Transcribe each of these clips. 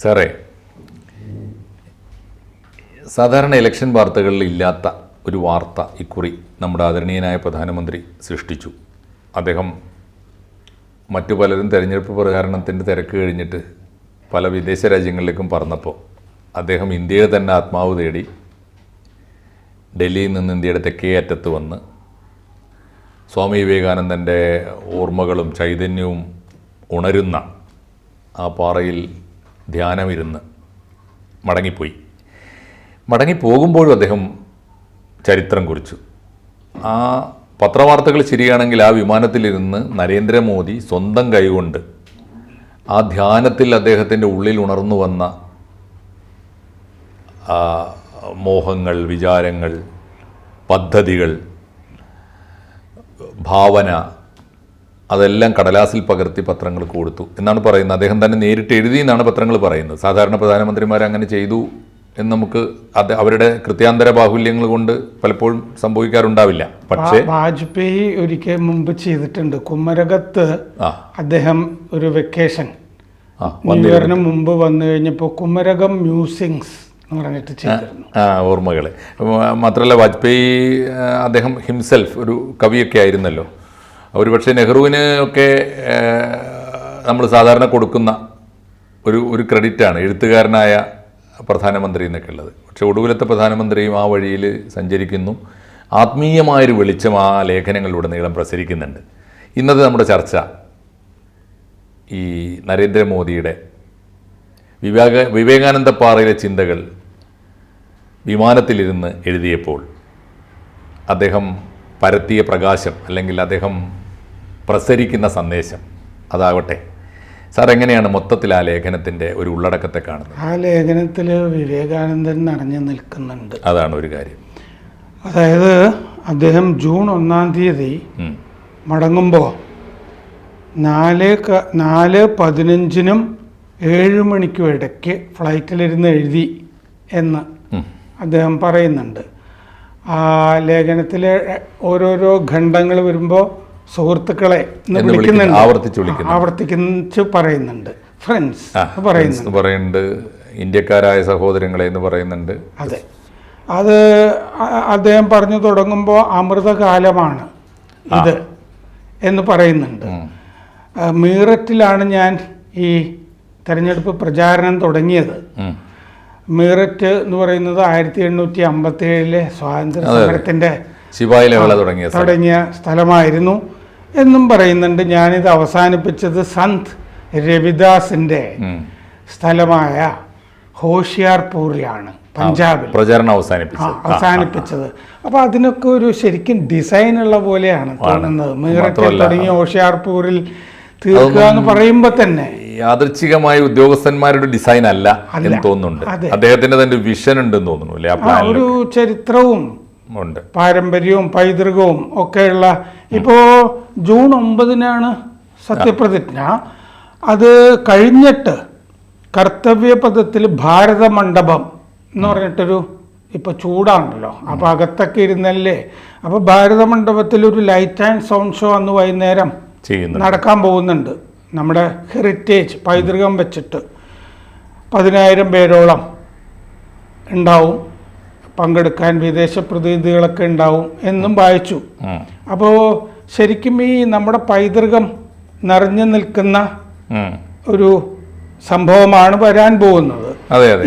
സാറേ, സാധാരണ ഇലക്ഷൻ വാർത്തകളിൽ ഇല്ലാത്ത ഒരു വാർത്ത ഇക്കുറി നമ്മുടെ ആദരണീയനായ പ്രധാനമന്ത്രി സൃഷ്ടിച്ചു. അദ്ദേഹം മറ്റു പലരും തെരഞ്ഞെടുപ്പ് പ്രചാരണത്തിൻ്റെ തിരക്ക് കഴിഞ്ഞിട്ട് പല വിദേശ രാജ്യങ്ങളിലേക്കും പറന്നപ്പോൾ അദ്ദേഹം ഇന്ത്യയുടെ തന്നെ ആത്മാവ് തേടി ഡൽഹിയിൽ നിന്ന് ഇന്ത്യയുടെ തെക്കേ അറ്റത്ത് വന്ന് സ്വാമി വിവേകാനന്ദൻ്റെ ഓർമ്മകളും ചൈതന്യവും ഉണരുന്ന ആ പാറയിൽ ധ്യാനമിരുന്ന് മടങ്ങിപ്പോകുമ്പോഴും അദ്ദേഹം ചരിത്രം കുറിച്ചു. ആ പത്രവാർത്തകൾ ശരിയാണെങ്കിൽ ആ വിമാനത്തിലിരുന്ന് നരേന്ദ്രമോദി സ്വന്തം കൈകൊണ്ട് ആ ധ്യാനത്തിൽ അദ്ദേഹത്തിൻ്റെ ഉള്ളിൽ ഉണർന്നു വന്ന മോഹങ്ങൾ, വിചാരങ്ങൾ, പദ്ധതികൾ, ഭാവന അതെല്ലാം കടലാസിൽ പകർത്തി പത്രങ്ങൾ കൊടുത്തു എന്നാണ് പറയുന്നത്. അദ്ദേഹം തന്നെ നേരിട്ട് എഴുതി എന്നാണ് പത്രങ്ങൾ പറയുന്നത്. സാധാരണ പ്രധാനമന്ത്രിമാർ അങ്ങനെ ചെയ്തു എന്ന് നമുക്ക് അവരുടെ കൃത്യാന്തര ബാഹുല്യങ്ങൾ കൊണ്ട് പലപ്പോഴും സംഭവിക്കാറുണ്ടാവില്ല. പക്ഷേ വാജ്പേയി ഒരിക്കൽ മുമ്പ് ചെയ്തിട്ടുണ്ട്. കുമരകത്ത് അദ്ദേഹം ഒരു വെക്കേഷൻ ന്യൂ ഇയറിന് മുമ്പ് വന്നു കഴിഞ്ഞപ്പോൾ കുമരകം മ്യൂസിങ്സ് എന്ന് പറഞ്ഞിട്ട് ചെയ്തിരുന്നു. ഓർമ്മകൾ മാത്രമല്ല, വാജ്പേയി അദ്ദേഹം ഹിംസെൽഫ് ഒരു കവിയൊക്കെ ആയിരുന്നല്ലോ. ഒരുപക്ഷെ നെഹ്റുവിന് ഒക്കെ നമ്മൾ സാധാരണ കൊടുക്കുന്ന ഒരു ക്രെഡിറ്റാണ് എഴുത്തുകാരനായ പ്രധാനമന്ത്രി എന്നൊക്കെ ഉള്ളത്. പക്ഷെ ഒടുവിലത്തെ പ്രധാനമന്ത്രിയും ആ വഴിയിൽ സഞ്ചരിക്കുന്നു. ആത്മീയമായൊരു വെളിച്ചം ആ ലേഖനങ്ങളിലുടനീളം പ്രസരിക്കുന്നുണ്ട്. ഇന്നത്തെ നമ്മുടെ ചർച്ച ഈ നരേന്ദ്രമോദിയുടെ വിവേകാനന്ദ പാറയിലെ ചിന്തകൾ വിമാനത്തിലിരുന്ന് എഴുതിയപ്പോൾ അദ്ദേഹം പരത്തിയ പ്രകാശം, അല്ലെങ്കിൽ അദ്ദേഹം പ്രസരിക്കുന്ന സന്ദേശം അതാവട്ടെ. സാർ, എങ്ങനെയാണ് മൊത്തത്തിൽ ആ ലേഖനത്തിൻ്റെ ഒരു ഉള്ളടക്കത്തെ കാണുന്നത്? ആ ലേഖനത്തിൽ വിവേകാനന്ദൻ നിറഞ്ഞു നിൽക്കുന്നുണ്ട്. അതാണ് ഒരു കാര്യം. അതായത് അദ്ദേഹം ജൂൺ 1 തീയതി മടങ്ങുമ്പോൾ 4:15-നും 7 മണിക്കും ഇടയ്ക്ക് ഫ്ലൈറ്റിലിരുന്ന് എഴുതി എന്ന് അദ്ദേഹം പറയുന്നുണ്ട്. ആ ലേഖനത്തിലെ ഓരോരോ ഖണ്ഡങ്ങൾ വരുമ്പോൾ സുഹൃത്തുക്കളെ ആവർത്തിച്ച് പറയുന്നുണ്ട്. ഫ്രണ്ട്സ് പറയുന്നുണ്ട്, ഇന്ത്യക്കാരായ സഹോദരങ്ങളെ എന്ന് പറയുന്നുണ്ട്. അതെ, അത് അദ്ദേഹം പറഞ്ഞു തുടങ്ങുമ്പോൾ അമൃതകാലമാണ് ഇത് എന്ന് പറയുന്നുണ്ട്. മീററ്റിലാണ് ഞാൻ ഈ തെരഞ്ഞെടുപ്പ് പ്രചാരണം തുടങ്ങിയത്. മീററ്റ് എന്ന് പറയുന്നത് 1857 സ്വാതന്ത്ര്യ സമരത്തിൻ്റെ തുടങ്ങിയ സ്ഥലമായിരുന്നു എന്നും പറയുന്നുണ്ട്. ഞാനിത് അവസാനിപ്പിച്ചത് സന്ത് രവിദാസിൻ്റെ സ്ഥലമായ ഹോഷിയാർപൂരിലാണ്, പഞ്ചാബിൽ പ്രചാരണം അവസാനിപ്പിച്ചത്. അപ്പോൾ അതിനൊക്കെ ഒരു ശരിക്കും ഡിസൈൻ ഉള്ള പോലെയാണ് തോന്നുന്നത്. മീററ്റിൽ തുടങ്ങി ഹോഷിയാർപൂരിൽ തീർക്കുക എന്ന് പറയുമ്പോൾ തന്നെ യാദൃച്ഛികമായ ഉദ്യോഗസ്ഥന്മാരുടെ ഡിസൈൻ അല്ല എന്ന് തോന്നുന്നുണ്ട്. അദ്ദേഹത്തിന്റെ തന്നെ വിഷൻ ഉണ്ടെന്ന് തോന്നുന്നു. ഒരു ചരിത്രവും ഉണ്ട്, പാരമ്പര്യവും പൈതൃകവും ഒക്കെയുള്ള. ഇപ്പോൾ ജൂൺ 9 സത്യപ്രതിജ്ഞ. അത് കഴിഞ്ഞിട്ട് കർത്തവ്യപഥത്തിൽ ഭാരത മണ്ഡപം എന്ന് പറഞ്ഞിട്ടൊരു, ഇപ്പോൾ ചൂടാണല്ലോ, അപ്പോൾ അകത്തൊക്കെ ഇരുന്നല്ലേ. അപ്പോൾ ഭാരത മണ്ഡപത്തിൽ ഒരു ലൈറ്റ് ആൻഡ് സൗണ്ട് ഷോ അന്ന് വൈകുന്നേരം നടക്കാൻ പോകുന്നുണ്ട്. നമ്മുടെ ഹെറിറ്റേജ് പൈതൃകം വെച്ചിട്ട് 10,000 പേരോളം ഉണ്ടാവും പങ്കെടുക്കാൻ. വിദേശ പ്രതിനിധികളൊക്കെ ഉണ്ടാവും എന്നും വായിച്ചു. അപ്പോൾ ശരിക്കും ഈ നമ്മുടെ പൈതൃകം നിറഞ്ഞു നിൽക്കുന്ന ഒരു സംഭവമാണ് വരാൻ പോകുന്നത്.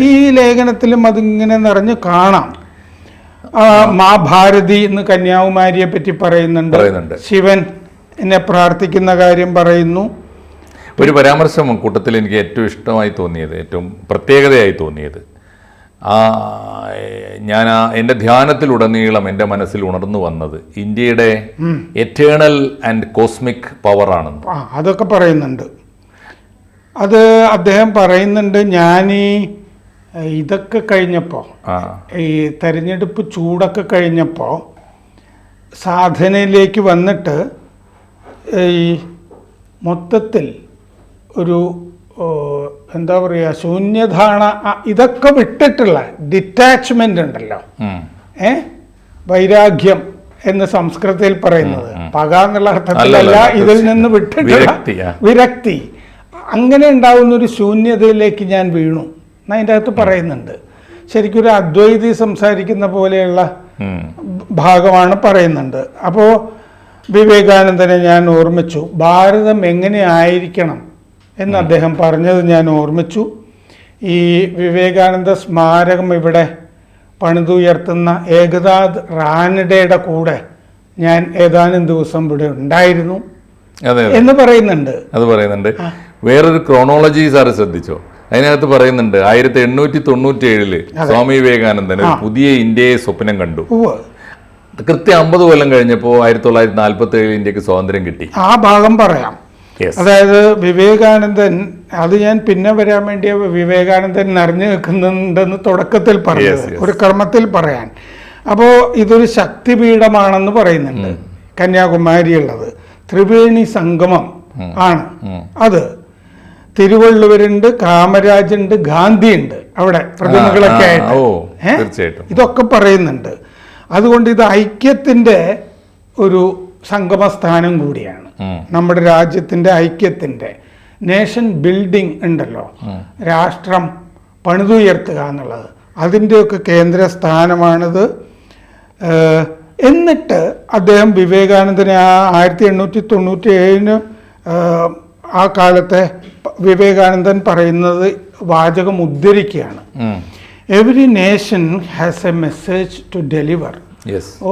ഈ ലേഖനത്തിലും അതിങ്ങനെ നിറഞ്ഞു കാണാം. മാ ഭാരതി എന്ന് കന്യാകുമാരിയെ പറ്റി പറയുന്നുണ്ട്. ശിവൻ എന്നെ പ്രാർത്ഥിക്കുന്ന കാര്യം പറയുന്നു. ഒരു പരാമർശം കൂട്ടത്തിൽ എനിക്ക് ഏറ്റവും ഇഷ്ടമായി തോന്നിയത്, ഏറ്റവും പ്രത്യേകതയായി തോന്നിയത്, ഞാൻ എൻ്റെ ധ്യാനത്തിലുടനീളം എൻ്റെ മനസ്സിൽ ഉണർന്നു വന്നത് ഇന്ത്യയുടെ എറ്റേണൽ ആൻഡ് കോസ്മിക് പവറാണെന്ന്. അതൊക്കെ പറയുന്നുണ്ട്. അത് അദ്ദേഹം പറയുന്നുണ്ട്. ഞാനീ ഇതൊക്കെ കഴിഞ്ഞപ്പോൾ, ഈ തെരഞ്ഞെടുപ്പ് ചൂടൊക്കെ കഴിഞ്ഞപ്പോൾ സാധനയിലേക്ക് വന്നിട്ട് ഈ മൊത്തത്തിൽ ഒരു എന്താ പറയുക, ശൂന്യധാരണ, ഇതൊക്കെ വിട്ടിട്ടുള്ള ഡിറ്റാച്ച്മെന്റ് ഉണ്ടല്ലോ, വൈരാഗ്യം എന്ന് സംസ്കൃതത്തിൽ പറയുന്നത്. പക എന്നുള്ള അർത്ഥത്തിലല്ല, ഇതിൽ നിന്ന് വിട്ടിട്ടുള്ള വിരക്തി. അങ്ങനെ ഉണ്ടാകുന്ന ഒരു ശൂന്യതയിലേക്ക് ഞാൻ വീണു എന്ന് അതിൻ്റെ അകത്ത് പറയുന്നുണ്ട്. ശരിക്കും ഒരു അദ്വൈതി സംസാരിക്കുന്ന പോലെയുള്ള ഭാഗമാണ് പറയുന്നുണ്ട്. അപ്പോൾ വിവേകാനന്ദനെ ഞാൻ ഓർമ്മിച്ചു. ഭാരതം എങ്ങനെ ആയിരിക്കണം എന്ന് അദ്ദേഹം പറഞ്ഞത് ഞാൻ ഓർമ്മിച്ചു. ഈ വിവേകാനന്ദ സ്മാരകം ഇവിടെ പണിതുയർത്തുന്ന ഏകനാഥ് റാനഡയുടെ കൂടെ ഞാൻ ഏതാനും ദിവസം ഇവിടെ ഉണ്ടായിരുന്നു എന്ന് പറയുന്നുണ്ട്. അത് പറയുന്നുണ്ട്. വേറൊരു ക്രോണോളജി സാറ് ശ്രദ്ധിച്ചോ? അതിനകത്ത് പറയുന്നുണ്ട് 1897 സ്വാമി വിവേകാനന്ദൻ ഒരു പുതിയ ഇന്ത്യയെ സ്വപ്നം കണ്ടു. കൃത്യം 50 കൊല്ലം കഴിഞ്ഞപ്പോൾ 1947 ഇന്ത്യക്ക് സ്വാതന്ത്ര്യം കിട്ടി. ആ ഭാഗം പറയാം. അതായത് വിവേകാനന്ദൻ, അത് ഞാൻ പിന്നെ വരാൻ വേണ്ടിയ വിവേകാനന്ദൻ നിറഞ്ഞു നിൽക്കുന്നുണ്ടെന്ന് തുടക്കത്തിൽ പറഞ്ഞു, ഒരു ക്രമത്തിൽ പറയാൻ. അപ്പോൾ ഇതൊരു ശക്തിപീഠമാണെന്ന് പറയുന്നുണ്ട്. കന്യാകുമാരിയുള്ളത് ത്രിവേണി സംഗമം ആണ്. അത് തിരുവള്ളുവരുണ്ട്, കാമരാജുണ്ട്, ഗാന്ധിയുണ്ട് അവിടെ പ്രതിമകളൊക്കെ ആയിട്ട്. ഇതൊക്കെ പറയുന്നുണ്ട്. അതുകൊണ്ട് ഇത് ഐക്യത്തിന്റെ ഒരു സംഗമസ്ഥാനം കൂടിയാണ്. നമ്മുടെ രാജ്യത്തിന്റെ ഐക്യത്തിന്റെ നേഷൻ ബിൽഡിംഗ് ഉണ്ടല്ലോ, രാഷ്ട്രം പണിതുയർത്തുക എന്നുള്ളത്, അതിൻ്റെയൊക്കെ കേന്ദ്ര സ്ഥാനമാണിത്. എന്നിട്ട് അദ്ദേഹം വിവേകാനന്ദനെ 1897 ആ കാലത്തെ വിവേകാനന്ദൻ പറയുന്നത് വാചകം ഉദ്ധരിക്കുകയാണ്. Every nation has a message to deliver.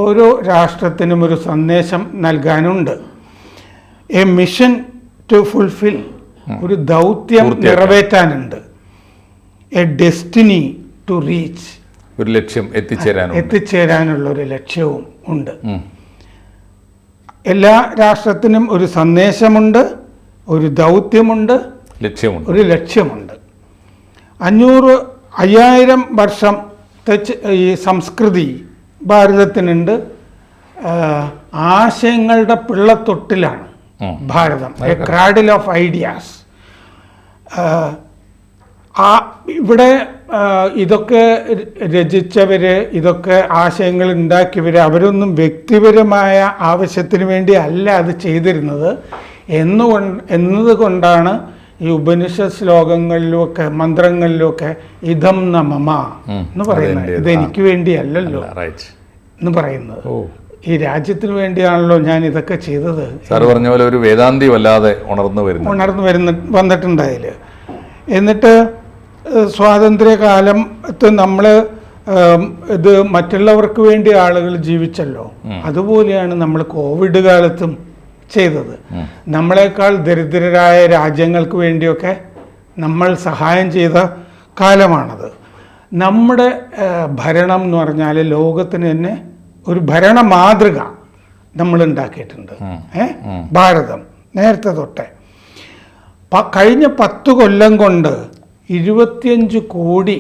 ഓരോ രാഷ്ട്രത്തിനും ഒരു സന്ദേശം നൽകാനുണ്ട്. എ മിഷൻ ടു ഫുൾഫിൽ, ഒരു ദൗത്യം നിറവേറ്റാനുണ്ട്. എ ഡെസ്റ്റിനി ടു റീച്ച്, ഒരു ലക്ഷ്യം എത്തിച്ചേരാനുള്ള ഒരു ലക്ഷ്യവും ഉണ്ട്. എല്ലാ രാഷ്ട്രത്തിനും ഒരു സന്ദേശമുണ്ട്, ഒരു ദൗത്യമുണ്ട്, ഒരു ലക്ഷ്യമുണ്ട്. 5000 വർഷത്തെ ഈ സംസ്കൃതി ഭാരതത്തിനുണ്ട്. ആശയങ്ങളുടെ പിള്ളത്തൊട്ടിലാണ് ഭാരതം, എ ക്രാഡിൽ ഓഫ് ഐഡിയാസ്. ഇവിടെ ഇതൊക്കെ രചിച്ചവര്, ഇതൊക്കെ ആശയങ്ങൾ ഉണ്ടാക്കിയവര്, അവരൊന്നും വ്യക്തിപരമായ ആവശ്യത്തിന് വേണ്ടി അല്ല അത് ചെയ്തിരുന്നത് എന്നതുകൊണ്ടാണ് ഈ ഉപനിഷത്ത് ശ്ലോകങ്ങളിലുമൊക്കെ മന്ത്രങ്ങളിലുമൊക്കെ ഇതം ന മമ എന്ന് പറയുന്നത്. ഇതെനിക്ക് വേണ്ടിയല്ലല്ലോ എന്ന് പറയുന്നത്. ഈ രാജ്യത്തിന് വേണ്ടിയാണല്ലോ ഞാൻ ഇതൊക്കെ ചെയ്തത്. സാർ പറഞ്ഞ പോലെ ഒരു വേദാന്തി വല്ലാതെ വന്നിട്ടുണ്ട് അതിൽ. എന്നിട്ട് സ്വാതന്ത്ര്യകാലത്ത് നമ്മൾ ഇത് മറ്റുള്ളവർക്ക് വേണ്ടി ആളുകൾ ജീവിച്ചല്ലോ, അതുപോലെയാണ് നമ്മൾ കോവിഡ് കാലത്തും ചെയ്തത്. നമ്മളെക്കാൾ ദരിദ്രരായ രാജ്യങ്ങൾക്ക് വേണ്ടിയൊക്കെ നമ്മൾ സഹായം ചെയ്ത കാലമാണത്. നമ്മുടെ ഭരണം എന്ന് പറഞ്ഞാൽ ലോകത്തിന് തന്നെ ഒരു ഭരണ മാതൃക നമ്മൾ ഉണ്ടാക്കിയിട്ടുണ്ട്. ഭാരതം നേരത്തെ തൊട്ടേ കഴിഞ്ഞ 10 കൊല്ലം കൊണ്ട് 25 കോടി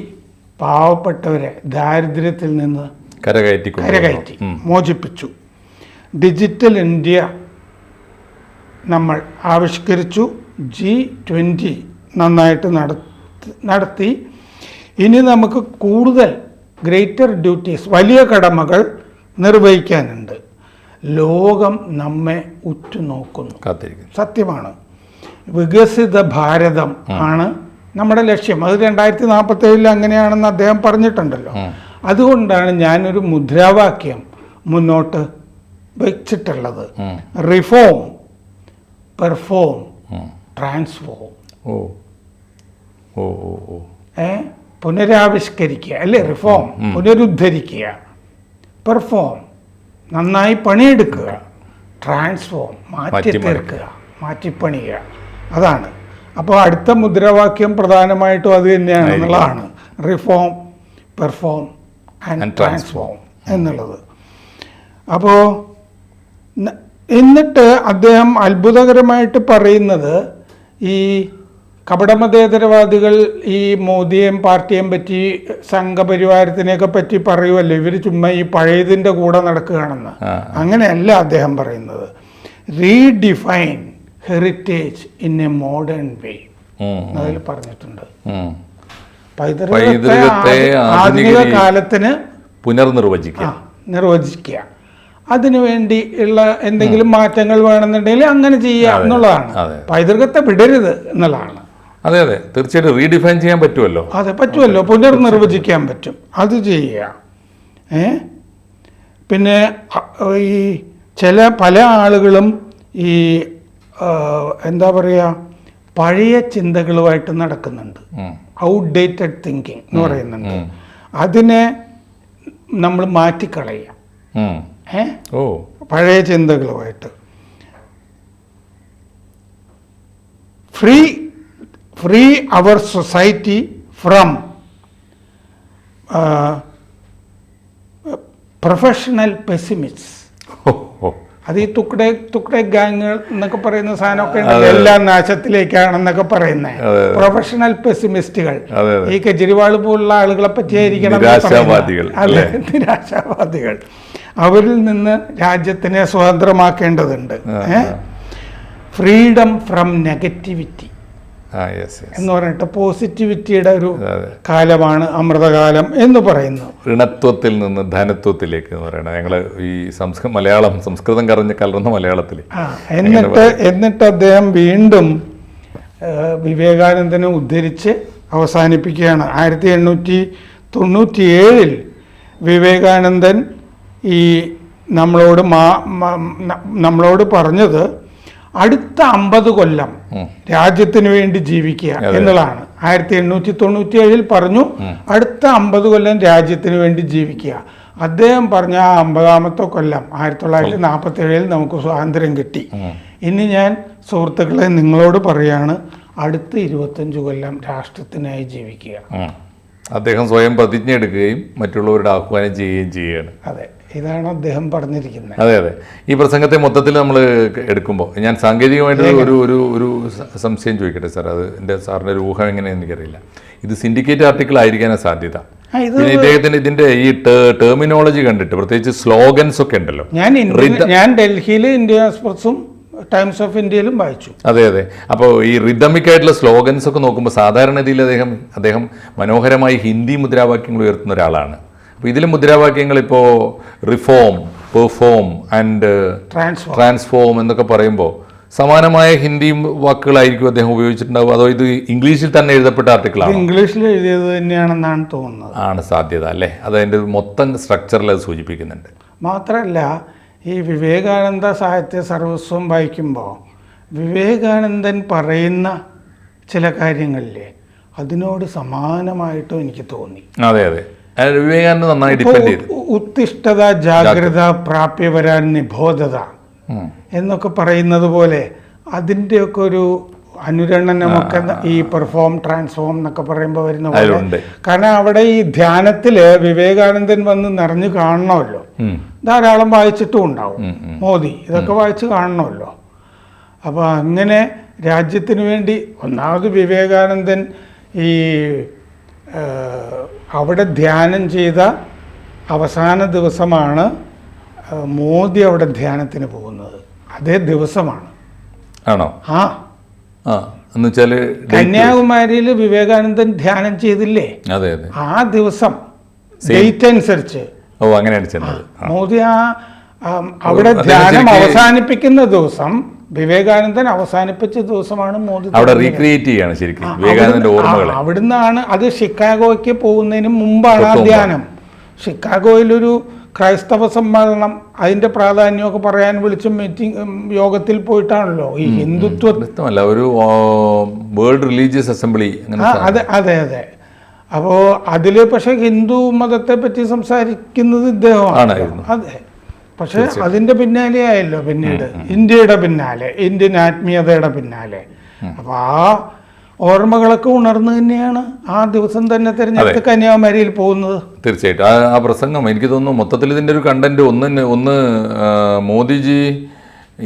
പാവപ്പെട്ടവരെ ദാരിദ്ര്യത്തിൽ നിന്ന് കരകയറ്റി മോചിപ്പിച്ചു. ഡിജിറ്റൽ ഇന്ത്യ നമ്മൾ ആവിഷ്കരിച്ചു. G20 നന്നായിട്ട് നടത്തി. ഇനി നമുക്ക് കൂടുതൽ ഗ്രേറ്റർ ഡ്യൂട്ടീസ്, വലിയ കടമകൾ നിർവഹിക്കാനുണ്ട്. ലോകം നമ്മെ ഉറ്റുനോക്കുന്നു. സത്യമാണ്. വികസിത ഭാരതം ആണ് നമ്മുടെ ലക്ഷ്യം. അത് 2047 അങ്ങനെയാണെന്ന് അദ്ദേഹം പറഞ്ഞിട്ടുണ്ടല്ലോ. അതുകൊണ്ടാണ് ഞാനൊരു മുദ്രാവാക്യം മുന്നോട്ട് വെച്ചിട്ടുള്ളത്. Reform, perform, transform. പുനരാവിഷ്കരിക്കുക അല്ലേ? റിഫോം പുനരുദ്ധരിക്കുക, പെർഫോം നന്നായി പണിയെടുക്കുക, ട്രാൻസ്ഫോം മാറ്റി തീർക്കുക, മാറ്റിപ്പണിയുക. അതാണ്. അപ്പോൾ അടുത്ത മുദ്രാവാക്യം പ്രധാനമായിട്ടും അത് തന്നെയാണെന്നുള്ളതാണ്. റിഫോം, പെർഫോം ആൻഡ് ട്രാൻസ്ഫോം എന്നുള്ളത്. അപ്പോൾ എന്നിട്ട് അദ്ദേഹം അത്ഭുതകരമായിട്ട് പറയുന്നത്, ഈ കപടമതേതരവാദികൾ ഈ മോദിയെയും പാർട്ടിയെയും പറ്റി, സംഘപരിവാരത്തിനെയൊക്കെ പറ്റി പറയുമല്ലോ, ഇവർ ചുമ്മാ ഈ പഴയതിൻ്റെ കൂടെ നടക്കുകയാണെന്ന്. അങ്ങനെയല്ല അദ്ദേഹം പറയുന്നത്. Redefine heritage in A modern വേ അതിൽ പറഞ്ഞിട്ടുണ്ട്. പൈതൃകത്തെ ആധുനിക കാലത്തിന് നിർവചിക്കുക, അതിനുവേണ്ടി ഉള്ള എന്തെങ്കിലും മാറ്റങ്ങൾ വേണമെന്നുണ്ടെങ്കിൽ അങ്ങനെ ചെയ്യുക എന്നുള്ളതാണ്. പൈതൃകത്തെ വിടരുത് എന്നുള്ളതാണ്. അതെ അതെ, തീർച്ചയായിട്ടും റീഡിഫൈൻ ചെയ്യാൻ പറ്റുമല്ലോ. അതെ, പറ്റുമല്ലോ, പുനർനിർവചിക്കാൻ പറ്റും, അത് ചെയ്യുക. പിന്നെ ഈ പല ആളുകളും ഈ എന്താ പറയുക, പഴയ ചിന്തകളുമായിട്ട് നടക്കുന്നുണ്ട്. ഔട്ട്ഡേറ്റഡ് തിങ്കിങ് എന്ന് പറയുന്നുണ്ട്. അതിനെ നമ്മൾ മാറ്റിക്കളയുക. പഴയ ചിന്തകളുമായിട്ട് free our society from professional pessimist. അത് ഈ തുക്കടെ ഗാങ്ങുകൾ എന്നൊക്കെ പറയുന്ന സാധനമൊക്കെ ഉണ്ടല്ലോ, എല്ലാം നാശത്തിലേക്കാണെന്നൊക്കെ പറയുന്നത് പ്രൊഫഷണൽ പെസിമിസ്റ്റുകൾ. ഈ കെജ്രിവാൾ പോലുള്ള ആളുകളെ പറ്റിയായിരിക്കണം, അല്ലെ, നിരാശാവാദികൾ. അവരിൽ നിന്ന് രാജ്യത്തിനെ സ്വതന്ത്രമാക്കേണ്ടതുണ്ട്. ഫ്രീഡം ഫ്രം നെഗറ്റിവിറ്റി എന്ന് പറഞ്ഞിട്ട് പോസിറ്റിവിറ്റിയുടെ ഒരു കാലമാണ് അമൃതകാലം എന്ന് പറയുന്നു. ഋണത്വത്തിൽ നിന്ന് ധനത്വത്തിലേക്ക് എന്ന് പറയണത് ഞങ്ങൾ ഈ സംസ്കൃതം കലർന്ന മലയാളത്തിൽ. എന്നിട്ട് അദ്ദേഹം വീണ്ടും വിവേകാനന്ദനെ ഉദ്ധരിച്ച് അവസാനിപ്പിക്കുകയാണ്. 1897 വിവേകാനന്ദൻ ഈ നമ്മളോട് പറഞ്ഞത് അടുത്ത 50 കൊല്ലം രാജ്യത്തിന് വേണ്ടി ജീവിക്കുക എന്നുള്ളതാണ്. 1897 പറഞ്ഞു അടുത്ത 50 കൊല്ലം രാജ്യത്തിന് വേണ്ടി ജീവിക്കുക. അദ്ദേഹം പറഞ്ഞ ആ 50ാമത്തെ കൊല്ലം 1947 നമുക്ക് സ്വാതന്ത്ര്യം കിട്ടി. ഇനി ഞാൻ സുഹൃത്തുക്കളെ നിങ്ങളോട് പറയാണ്, അടുത്ത 25 കൊല്ലം രാഷ്ട്രത്തിനായി ജീവിക്കുക. അദ്ദേഹം സ്വയം പ്രതിജ്ഞ എടുക്കുകയും മറ്റുള്ളവരുടെ ആഹ്വാനം ചെയ്യുകയും ചെയ്യുകയാണ്. അതെ, ഇതാണ് അദ്ദേഹം പറഞ്ഞിരിക്കുന്നത്. അതെ അതെ. ഈ പ്രസംഗത്തെ മൊത്തത്തിൽ നമ്മൾ എടുക്കുമ്പോൾ ഞാൻ സാങ്കേതികമായിട്ട് ഒരു സംശയം ചോദിക്കട്ടെ സാർ. അത് എൻ്റെ സാറിൻ്റെ ഒരു ഊഹം എങ്ങനെയാണെന്ന് എനിക്കറിയില്ല. ഇത് സിൻഡിക്കേറ്റ് ആർട്ടിക്കിൾ ആയിരിക്കാനാണ് സാധ്യത. പിന്നെ ഇദ്ദേഹത്തിന് ഇതിന്റെ ഈ ടെർമിനോളജി കണ്ടിട്ട് പ്രത്യേകിച്ച് സ്ലോഗൻസ് ഒക്കെ ഉണ്ടല്ലോ. ഞാൻ ഡൽഹിയിൽ ഇന്ത്യൻ എക്സ്പ്രസും ടൈംസ് ഓഫ് ഇന്ത്യയിലും വായിച്ചു. അതെ അതെ. അപ്പോൾ ഈ റിതമിക് ആയിട്ടുള്ള സ്ലോഗൻസ് ഒക്കെ നോക്കുമ്പോൾ സാധാരണഗതിയിൽ അദ്ദേഹം മനോഹരമായി ഹിന്ദി മുദ്രാവാക്യങ്ങൾ ഉയർത്തുന്ന ഒരാളാണ്. അപ്പോൾ ഇതിലെ മുദ്രാവാക്യങ്ങൾ ഇപ്പോൾ റിഫോം, പെർഫോം ആൻഡ് ട്രാൻസ്ഫോം എന്നൊക്കെ പറയുമ്പോൾ സമാനമായ ഹിന്ദി വാക്കുകളായിരിക്കും അദ്ദേഹം ഉപയോഗിച്ചിട്ടുണ്ടാവും. അതോ ഇത് ഇംഗ്ലീഷിൽ തന്നെ എഴുതപ്പെട്ട ആർട്ടിക്കിളാണ്? ഇംഗ്ലീഷിൽ എഴുതിയത് തന്നെയാണെന്നാണ് തോന്നുന്നത്. ആണ് സാധ്യത അല്ലേ? അത് അതിൻ്റെ മൊത്തം സ്ട്രക്ചറിൽ അത് സൂചിപ്പിക്കുന്നുണ്ട്. മാത്രമല്ല ഈ വിവേകാനന്ദ സാഹിത്യ സർവസ്വം വായിക്കുമ്പോൾ വിവേകാനന്ദൻ പറയുന്ന ചില കാര്യങ്ങളിലെ അതിനോട് സമാനമായിട്ടും എനിക്ക് തോന്നി. അതെ അതെ, വിവേകാനന്ദ നന്നായി ഡിപ്പെൻഡ് ചെയ്തു. ഉത്തിഷ്ഠത, ജാഗ്രത, പ്രാപ്യവരാൻ നിബോധത എന്നൊക്കെ പറയുന്നത് പോലെ അതിൻ്റെയൊക്കെ ഒരു അനുരണനമൊക്കെ ഈ പെർഫോം, ട്രാൻസ്ഫോം എന്നൊക്കെ പറയുമ്പോൾ വരുന്ന പോലെ. കാരണം അവിടെ ഈ ധ്യാനത്തില് വിവേകാനന്ദൻ വന്ന് നിറഞ്ഞു കാണണമല്ലോ. ധാരാളം വായിച്ചിട്ടും ഉണ്ടാവും മോദി, ഇതൊക്കെ വായിച്ച് കാണണമല്ലോ. അപ്പോൾ അങ്ങനെ രാജ്യത്തിന് വേണ്ടി ഒന്നാമത് വിവേകാനന്ദൻ ഈ അവിടെ ധ്യാനം ചെയ്ത അവസാന ദിവസമാണ് മോദി അവിടെ ധ്യാനത്തിന് പോകുന്നത്. അതേ ദിവസമാണ്. ആണോ? ആ, എന്നുവെച്ചാൽ കന്യാകുമാരിയിൽ വിവേകാനന്ദൻ ധ്യാനം ചെയ്തില്ലേ? അതെ അതെ, ആ ദിവസം ഡേറ്റ് അനുസരിച്ച് മോദി അവിടെ ധ്യാനം അവസാനിപ്പിക്കുന്ന ദിവസം, വിവേകാനന്ദൻ അവസാനിപ്പിച്ച ദിവസമാണ് മോദി അവിടെ റീക്രിയേറ്റ് ചെയ്യാണ് ശരിക്കും വിവേകാനന്ദന്റെ ഓർമ്മകൾ. അവിടുന്നാണ് അത്. ഷിക്കാഗോയ്ക്ക് പോകുന്നതിന് മുമ്പാണ് ആ ധ്യാനം. ഷിക്കാഗോയിലൊരു ക്രൈസ്തവ സമ്മേളനം, അതിന്റെ പ്രാധാന്യമൊക്കെ പറയാൻ വിളിച്ച യോഗത്തിൽ പോയിട്ടാണല്ലോ ഈ ഹിന്ദുത്വമല്ല, ഒരു വേൾഡ് റിലീജിയസ് അസംബ്ലി. അതെ അതെ അതെ. അപ്പോൾ അതില് പക്ഷെ ഹിന്ദു മതത്തെ പറ്റി സംസാരിക്കുന്നത് ഇദ്ദേഹമാണ്. അതെ, പക്ഷെ അതിന്റെ പിന്നാലെ ആയല്ലോ പിന്നീട് ഇന്ത്യയുടെ പിന്നാലെ, ഇന്ത്യൻ ആത്മീയതയുടെ പിന്നാലെ. അപ്പൊ ആ ഓർമ്മകളൊക്കെ ഉണർന്നു തന്നെയാണ് ആ ദിവസം തന്നെ തിരഞ്ഞെടുത്ത് കന്യാകുമാരിയിൽ പോകുന്നത്. തീർച്ചയായിട്ടും ആ പ്രസംഗം എനിക്ക് തോന്നുന്നു മൊത്തത്തിൽ ഇതിൻ്റെ ഒരു കണ്ടന്റ് ഒന്ന് മോദിജി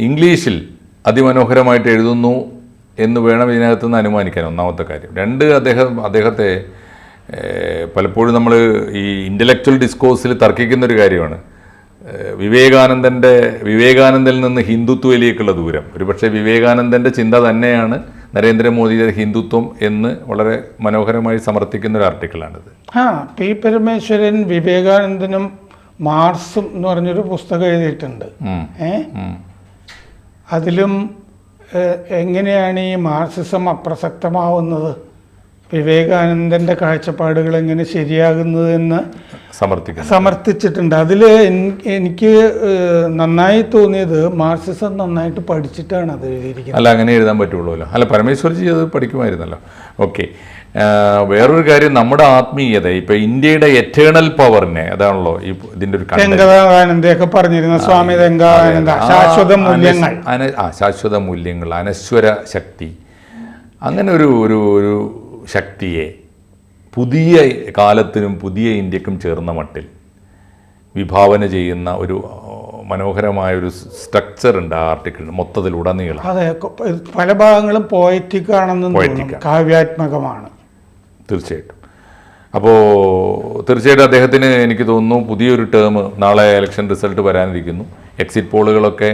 ഇംഗ്ലീഷിൽ അതിമനോഹരമായിട്ട് എഴുതുന്നു എന്ന് വേണം ഇതിനകത്ത് നിന്ന് അനുമാനിക്കാൻ, ഒന്നാമത്തെ കാര്യം. രണ്ട്, അദ്ദേഹത്തെ പലപ്പോഴും നമ്മൾ ഈ ഇൻ്റലക്ച്വൽ ഡിസ്കോഴ്സിൽ തർക്കിക്കുന്നൊരു കാര്യമാണ് വിവേകാനന്ദനിൽ നിന്ന് ഹിന്ദുത്വയിലേക്കുള്ള ദൂരം. ഒരുപക്ഷെ വിവേകാനന്ദൻ്റെ ചിന്ത തന്നെയാണ് നരേന്ദ്രമോദിയുടെ ഹിന്ദുത്വം എന്ന് വളരെ മനോഹരമായി സമർത്ഥിക്കുന്ന ഒരു ആർട്ടിക്കിളാണിത്. പി പരമേശ്വരൻ വിവേകാനന്ദനും മാർസും എന്ന് പറഞ്ഞൊരു പുസ്തകം എഴുതിയിട്ടുണ്ട്. അതിലും എങ്ങനെയാണ് ഈ മാർക്സിസം അപ്രസക്തമാവുന്നത്, വിവേകാനന്ദൻ്റെ കാഴ്ചപ്പാടുകൾ എങ്ങനെ ശരിയാകുന്നത് എന്ന് സമർത്ഥിച്ചിട്ടുണ്ട്. അതിൽ എനിക്ക് നന്നായി തോന്നിയത് മാർക്സിസം നന്നായിട്ട് പഠിച്ചിട്ടാണ് അത് എഴുതിയിരിക്കുന്നത്. അല്ല, അങ്ങനെ എഴുതാൻ പറ്റുള്ളൂല്ലോ. അല്ല, പരമേശ്വർജി അത് പഠിക്കുമായിരുന്നല്ലോ. ഓക്കെ. വേറൊരു കാര്യം, നമ്മുടെ ആത്മീയത ഇപ്പൊ ഇന്ത്യയുടെ എറ്റേണൽ പവറിനെ, അതാണല്ലോ ഈ ഇതിന്റെ ഒരു ഗംഗാനന്ദയൊക്കെ പറഞ്ഞിരുന്ന സ്വാമി ഗംഗാനന്ദ, ശാശ്വത മൂല്യങ്ങൾ, ശാശ്വത മൂല്യങ്ങൾ, അനശ്വര ശക്തി, അങ്ങനെ ഒരു ഒരു ഒരു ശക്തിയെ പുതിയ കാലത്തിനും പുതിയ ഇന്ത്യക്കും ചേർന്ന മട്ടിൽ വിഭാവന ചെയ്യുന്ന ഒരു മനോഹരമായൊരു സ്ട്രക്ചർ ഉണ്ട് ആ ആർട്ടിക്കിളിന് മൊത്തത്തിലുടനീളം. അതെ, പല ഭാഗങ്ങളും പോയറ്റിക് ആണെന്ന് തോന്നുന്നു, കാവ്യാത്മകമാണ്. തീർച്ചയായിട്ടും. അപ്പോൾ തീർച്ചയായിട്ടും അദ്ദേഹത്തിന് എനിക്ക് തോന്നുന്നു പുതിയൊരു ടേം, നാളെ ഇലക്ഷൻ റിസൾട്ട് വരാനിരിക്കുന്നു, എക്സിറ്റ് പോളുകളൊക്കെ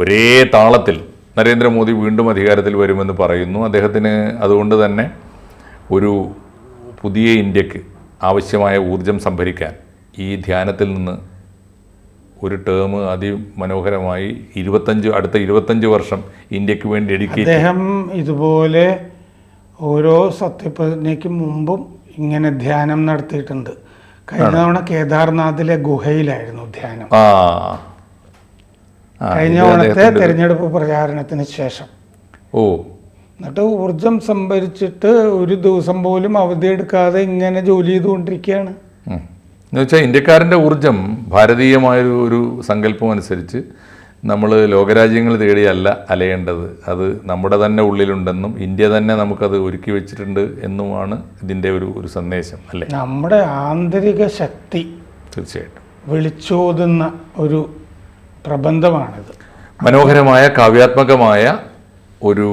ഒരേ താളത്തിൽ നരേന്ദ്രമോദി വീണ്ടും അധികാരത്തിൽ വരുമെന്ന് പറയുന്നു. അദ്ദേഹത്തിന് അതുകൊണ്ട് തന്നെ ഒരു പുതിയ ഇന്ത്യക്ക് ആവശ്യമായ ഊർജം സംഭരിക്കാൻ ഈ ധ്യാനത്തിൽ നിന്ന് ഒരു ടേം അതിമനോഹരമായി അടുത്ത 25 വർഷം ഇന്ത്യക്ക് വേണ്ടി എടുക്കുക. അദ്ദേഹം ഇതുപോലെ ഓരോ സത്യപ്രതിജ്ഞയ്ക്ക് മുമ്പും ഇങ്ങനെ ധ്യാനം നടത്തിയിട്ടുണ്ട്. കഴിഞ്ഞ തവണ കേദാർനാഥിലെ ഗുഹയിലായിരുന്നു ധ്യാനം, കഴിഞ്ഞ തവണത്തെ തെരഞ്ഞെടുപ്പ് പ്രചാരണത്തിന് ശേഷം. എന്നിട്ട് ഊർജം സംഭരിച്ചിട്ട് ഒരു ദിവസം പോലും അവധിയെടുക്കാതെ ഇങ്ങനെ ജോലി ചെയ്തുകൊണ്ടിരിക്കുകയാണ്. എന്നുവെച്ചാൽ ഇന്ത്യക്കാരൻ്റെ ഊർജം ഭാരതീയമായൊരു സങ്കല്പം അനുസരിച്ച് നമ്മൾ ലോകരാജ്യങ്ങൾ തേടിയല്ല അലയേണ്ടത്, അത് നമ്മുടെ തന്നെ ഉള്ളിലുണ്ടെന്നും ഇന്ത്യ തന്നെ നമുക്കത് ഒരുക്കി വെച്ചിട്ടുണ്ട് എന്നുമാണ് ഇതിൻ്റെ ഒരു സന്ദേശം, അല്ലേ? നമ്മുടെ ആന്തരിക ശക്തി തീർച്ചയായിട്ടും വിളിച്ചോതുന്ന ഒരു പ്രബന്ധമാണിത്. മനോഹരമായ കാവ്യാത്മകമായ ഒരു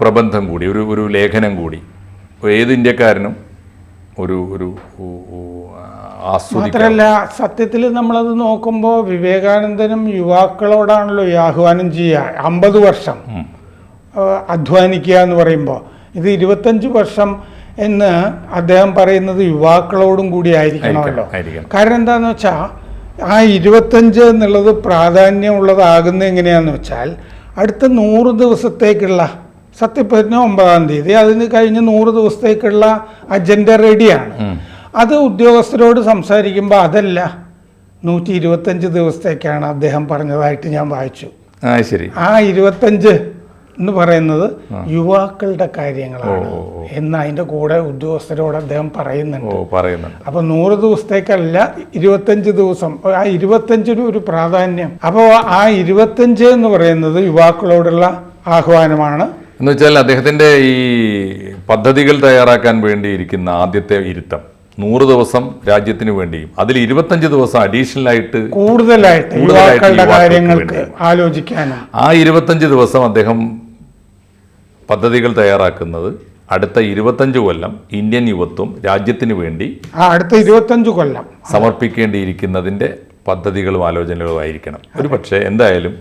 പ്രബന്ധം കൂടി, ഒരു ലേഖനം കൂടി ഏത് ഇന്ത്യക്കാരനും ഒരു മാത്രമല്ല, സത്യത്തിൽ നമ്മളത് നോക്കുമ്പോൾ വിവേകാനന്ദനും യുവാക്കളോടാണല്ലോ ഈ ആഹ്വാനം ചെയ്യുക. 50 വർഷം അധ്വാനിക്കുക എന്ന് പറയുമ്പോൾ ഇത് 25 വർഷം എന്ന് അദ്ദേഹം പറയുന്നത് യുവാക്കളോടും കൂടി ആയിരിക്കണമല്ലോ. കാരണം എന്താണെന്ന് വെച്ചാൽ ആ 25 എന്നുള്ളത് പ്രാധാന്യമുള്ളതാകുന്നത് എങ്ങനെയാണെന്ന് വെച്ചാൽ അടുത്ത 100 ദിവസത്തേക്കുള്ള സത്യപ്രതിജ്ഞ 9-ാം തീയതി, അതിന് കഴിഞ്ഞ് 100 ദിവസത്തേക്കുള്ള അജണ്ട റെഡിയാണ്. അത് ഉദ്യോഗസ്ഥരോട് സംസാരിക്കുമ്പോൾ അതല്ല 125 ദിവസത്തേക്കാണ് അദ്ദേഹം പറഞ്ഞതായിട്ട് ഞാൻ വായിച്ചു. ശരി, ആ 25 എന്ന് പറയുന്നത് യുവാക്കളുടെ കാര്യങ്ങളാണ് എന്ന് അതിൻ്റെ കൂടെ ഉദ്യോഗസ്ഥരോട് അദ്ദേഹം പറയുന്നുണ്ട്. അപ്പോൾ 100 ദിവസത്തേക്കല്ല, 25 ദിവസം, ആ 25 ഒരു പ്രാധാന്യം. അപ്പോൾ ആ 25 എന്ന് പറയുന്നത് യുവാക്കളോടുള്ള ആഹ്വാനമാണ്. എന്ന് വെച്ചാൽ അദ്ദേഹത്തിൻ്റെ ഈ പദ്ധതികൾ തയ്യാറാക്കാൻ വേണ്ടിയിരിക്കുന്ന ആദ്യത്തെ ഇരുത്തം 100 ദിവസം രാജ്യത്തിന് വേണ്ടിയും അതിൽ 25 ദിവസം അഡീഷണൽ ആയിട്ട് കൂടുതലായിട്ട് യുവാക്കളുടെ കാര്യങ്ങൾക്ക് ആലോചിക്കാനും, ആ 25 ദിവസം അദ്ദേഹം പദ്ധതികൾ തയ്യാറാക്കുന്നത് അടുത്ത 25 കൊല്ലം ഇന്ത്യൻ യുവത്വം രാജ്യത്തിന് വേണ്ടി അടുത്ത 25 കൊല്ലം സമർപ്പിക്കേണ്ടിയിരിക്കുന്നതിൻ്റെ പദ്ധതികളും ആലോചനകളും ആയിരിക്കണം. ഒരു പക്ഷേ എന്തായാലും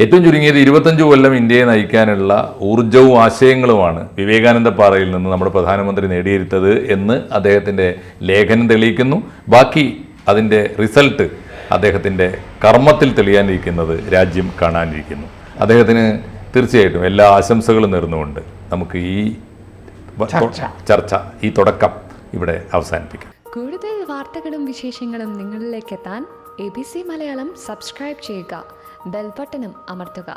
ഏറ്റവും ചുരുങ്ങിയത് 25 കൊല്ലം ഇന്ത്യയെ നയിക്കാനുള്ള ഊർജവും ആശയങ്ങളുമാണ് വിവേകാനന്ദ പാറയിൽ നിന്ന് നമ്മുടെ പ്രധാനമന്ത്രി നേടിയെടുത്തത് എന്ന് അദ്ദേഹത്തിൻ്റെ ലേഖനം തെളിയിക്കുന്നു. ബാക്കി അതിൻ്റെ റിസൾട്ട് അദ്ദേഹത്തിൻ്റെ കർമ്മത്തിൽ തെളിയാനിരിക്കുന്നത് രാജ്യം കാണാനിരിക്കുന്നു. അദ്ദേഹത്തിന് തീർച്ചയായിട്ടും എല്ലാ ആശംസകളും നേർന്നുകൊണ്ട് നമുക്ക് ഈ ചർച്ച, ഈ തുടക്കം ഇവിടെ അവസാനിപ്പിക്കാം. കൂടുതൽ വാർത്തകളും വിശേഷങ്ങളും നിങ്ങളിലേക്ക് എത്താൻ ABC മലയാളം സബ്സ്ക്രൈബ് ചെയ്യുക, ബെൽ ബട്ടണും അമർത്തുക.